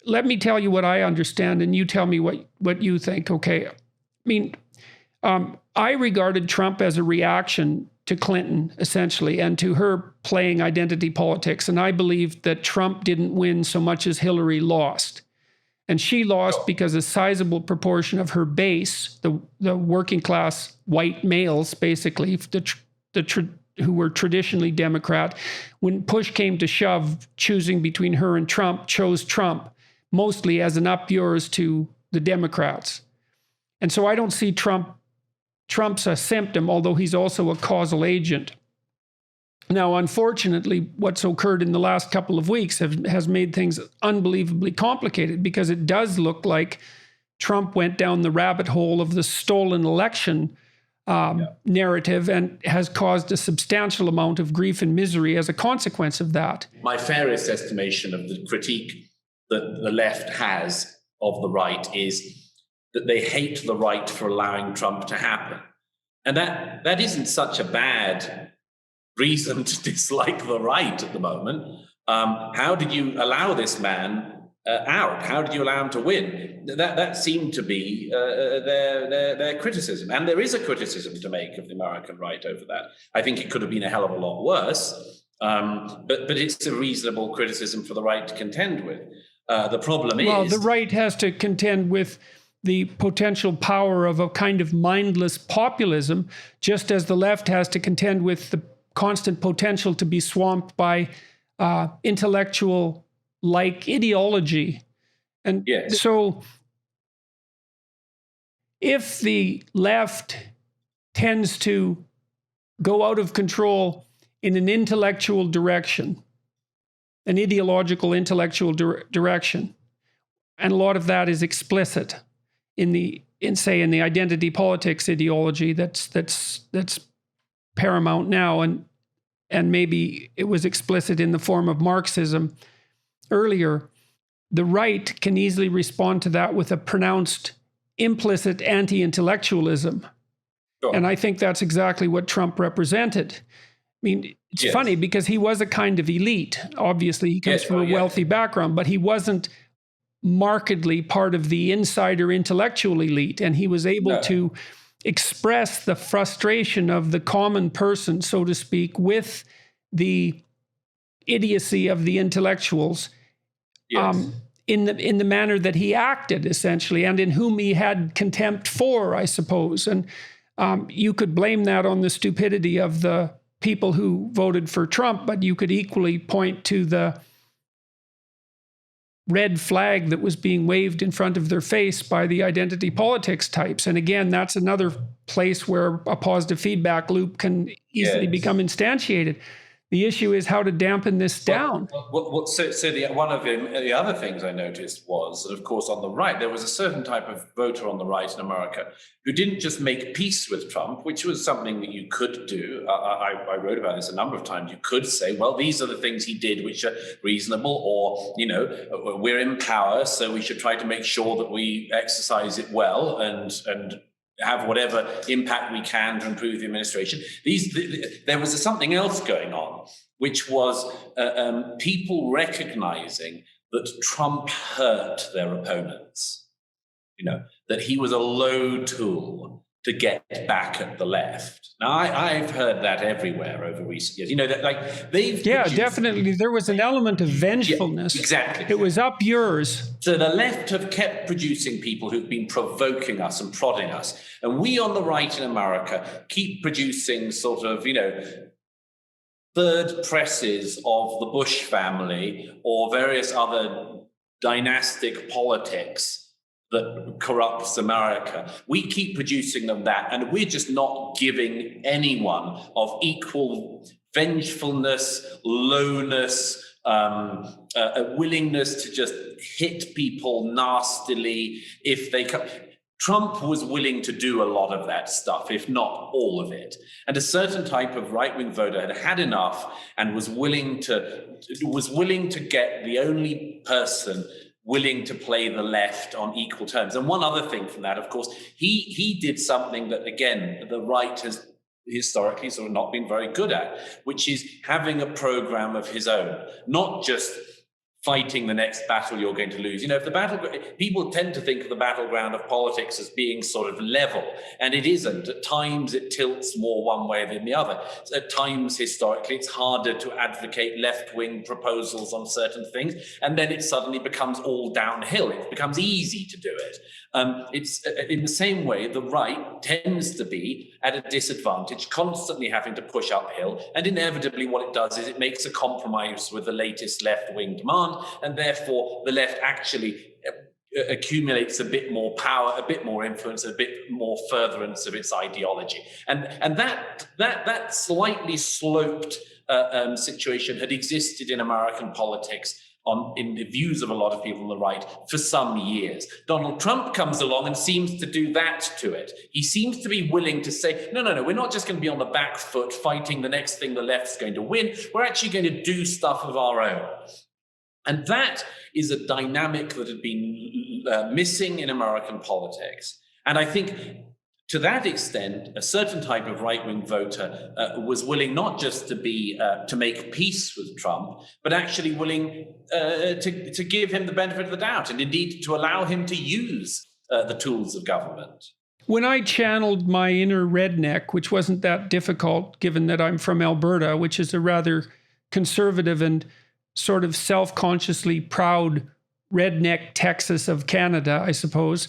let me tell you what I understand, and you tell me what you think. Okay. I mean, I regarded Trump as a reaction to Clinton, essentially, and to her playing identity politics. And I believed that Trump didn't win so much as Hillary lost. And she lost because a sizable proportion of her base, the working class white males, basically, who were traditionally Democrat, when push came to shove, choosing between her and Trump, chose Trump, mostly as an up yours to the Democrats. And so I don't see Trump's a symptom, although he's also a causal agent. Now, unfortunately, what's occurred in the last couple of weeks has made things unbelievably complicated, because it does look like Trump went down the rabbit hole of the stolen election narrative and has caused a substantial amount of grief and misery as a consequence of that. My fairest estimation of the critique that the left has of the right is that they hate the right for allowing Trump to happen. And that isn't such a bad reason to dislike the right at the moment. How did you allow this man out? How did you allow him to win? That seemed to be their criticism. And there is a criticism to make of the American right over that. I think it could have been a hell of a lot worse, but it's a reasonable criticism for the right to contend with. The problem is... Well, the right has to contend with the potential power of a kind of mindless populism, just as the left has to contend with the constant potential to be swamped by intellectual-like ideology. And yes. So if the left tends to go out of control in an intellectual direction, an ideological intellectual direction, and a lot of that is explicit in the identity politics ideology that's paramount now, and maybe it was explicit in the form of Marxism earlier. The right can easily respond to that with a pronounced implicit anti-intellectualism. Sure. And I think that's exactly what Trump represented. I mean, it's yes. funny because he was a kind of elite. Obviously, he comes from a wealthy background, but he wasn't markedly part of the insider intellectual elite. And he was able to express the frustration of the common person, so to speak, with the idiocy of the intellectuals. Yes. In the manner that he acted, essentially, and in whom he had contempt for, I suppose. And you could blame that on the stupidity of the people who voted for Trump, but you could equally point to the red flag that was being waved in front of their face by the identity politics types. And again, that's another place where a positive feedback loop can easily become instantiated. The issue is how to dampen this down. One of the other things I noticed was that, of course, on the right, there was a certain type of voter on the right in America who didn't just make peace with Trump, which was something that you could do. I wrote about this a number of times. You could say, well, these are the things he did which are reasonable, or, we're in power, so we should try to make sure that we exercise it well and have whatever impact we can to improve the administration. There was something else going on, which was people recognizing that Trump hurt their opponents, that he was a low tool to get back at the left. Now, I've heard that everywhere over recent years. That they've definitely. There was an element of vengefulness. Yeah, exactly. It was up yours. So the left have kept producing people who've been provoking us and prodding us. And we on the right in America keep producing sort of, third presses of the Bush family or various other dynastic politics that corrupts America. We keep producing them that, and we're just not giving anyone of equal vengefulness, lowness, a willingness to just hit people nastily if they come. Trump was willing to do a lot of that stuff, if not all of it. And a certain type of right-wing voter had had enough and was willing to get the only person willing to play the left on equal terms. And one other thing from that, of course, he did something that, again, the right has historically sort of not been very good at, which is having a program of his own, not just fighting the next battle you're going to lose. You know, if people tend to think of the battleground of politics as being sort of level, and it isn't. At times it tilts more one way than the other. At times, historically, it's harder to advocate left-wing proposals on certain things, and then it suddenly becomes all downhill. It becomes easy to do it. It's in the same way, the right tends to be at a disadvantage, constantly having to push uphill, and inevitably what it does is it makes a compromise with the latest left-wing demand, and therefore the left actually accumulates a bit more power, a bit more influence, a bit more furtherance of its ideology. And that slightly sloped situation had existed in American politics in the views of a lot of people on the right for some years. Donald Trump comes along and seems to do that to it. He seems to be willing to say, no, we're not just going to be on the back foot fighting the next thing the left's going to win. We're actually going to do stuff of our own. And that is a dynamic that had been missing in American politics. And I think to that extent, a certain type of right-wing voter was willing not just to make peace with Trump, but actually willing to give him the benefit of the doubt, and indeed to allow him to use the tools of government. When I channeled my inner redneck, which wasn't that difficult, given that I'm from Alberta, which is a rather conservative and sort of self-consciously proud redneck Texas of Canada, I suppose.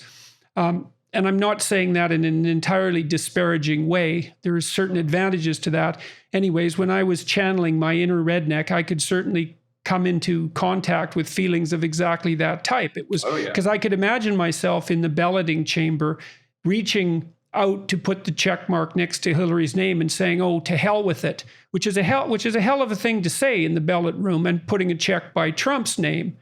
And I'm not saying that in an entirely disparaging way. There are certain advantages to that. Anyways, when I was channeling my inner redneck, I could certainly come into contact with feelings of exactly that type. It was because I could imagine myself in the balloting chamber reaching out to put the check mark next to Hillary's name and saying, "Oh, to hell with it," which is a hell of a thing to say in the ballot room, and putting a check by Trump's name.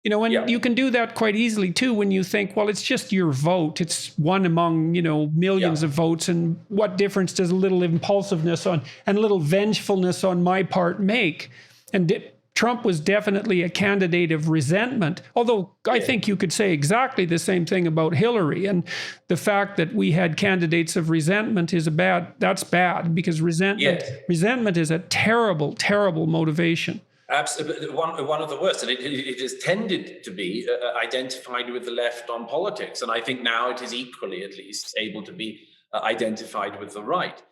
You know, and you can do that quite easily too when you think, well, it's just your vote. It's one among, millions of votes. And what difference does a little impulsiveness and a little vengefulness on my part make? And Trump was definitely a candidate of resentment, although I think you could say exactly the same thing about Hillary. And the fact that we had candidates of resentment that's bad, because resentment is a terrible, terrible motivation. Absolutely, one of the worst, and it has tended to be identified with the left on politics, and I think now it is equally, at least, able to be identified with the right.